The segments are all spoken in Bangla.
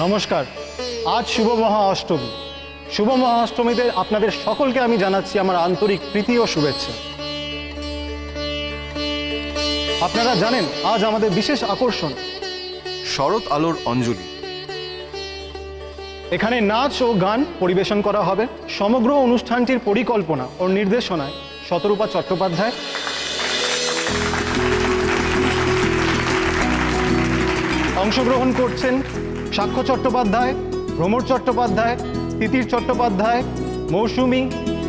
নমস্কার। আজ শুভ মহা অষ্টমী। শুভ মহা অষ্টমীতে আপনাদের সকলকে আমি জানাচ্ছি আমার আন্তরিক প্রীতি ও শুভেচ্ছা। আপনারা জানেন আজ আমাদের বিশেষ আকর্ষণ শরৎ আলোর অঞ্জলি। এখানে নাচ ও গান পরিবেশন করা হবে। সমগ্র অনুষ্ঠানটির পরিকল্পনা ও নির্দেশনায় শতরূপা চট্টোপাধ্যায়। অংশগ্রহণ করছেন সাক্ষ্য চট্টোপাধ্যায়, ভ্রমর চট্টোপাধ্যায়, তিতির চট্টোপাধ্যায়, মৌসুমী,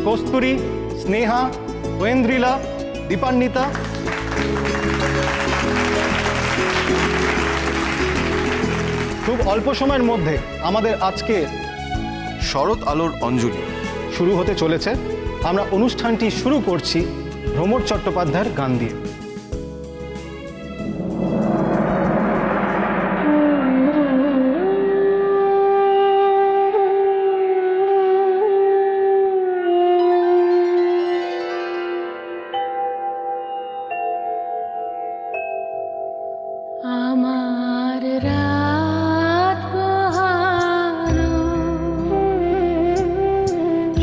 কস্তুরী, স্নেহা, ঐন্দ্রিলা, দীপান্বিতা। খুব অল্প সময়ের মধ্যে আমাদের আজকে শরৎ আলোর অঞ্জলি শুরু হতে চলেছে। আমরা অনুষ্ঠানটি শুরু করছি ভ্রমর চট্টোপাধ্যায়ের গান দিয়ে। আমার রাত পোহালো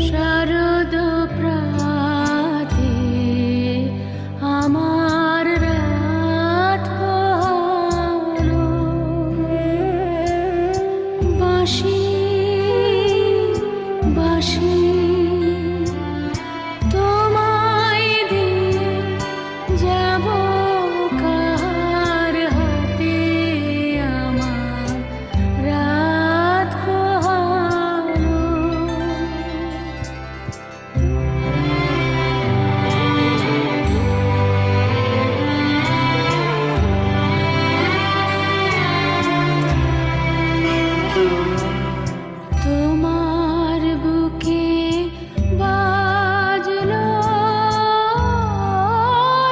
শারদ প্রাতে, আমার রাত পোহালো বাঁশি বাঁশি তোমায় দিয়ে যাব কার হাতে, আমার রাত পোহালো। তোমার বুকে বাজলো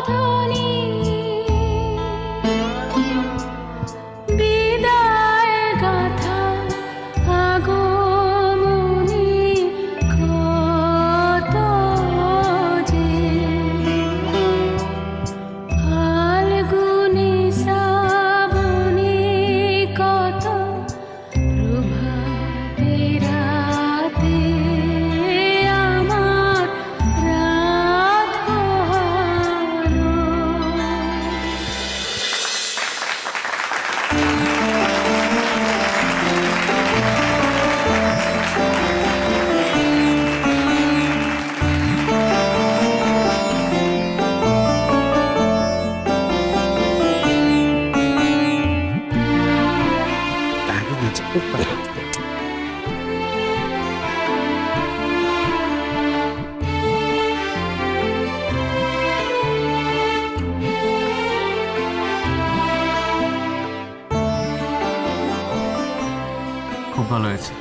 ধ্বনি, বিদায় গাথা আগমনী কত যে, ফাল্গুনী শ্রাবণী কত প্রভাতে রাতে, আমার রাত পোহালো। খুব ভালো হয়েছে।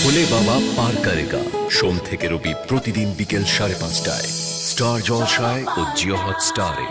ভোলে বাবা পার করেগা, সোম থেকে রবি প্রতিদিন বিকেল 5:30টায় স্টার জলসায় ও জিও হটস্টারে।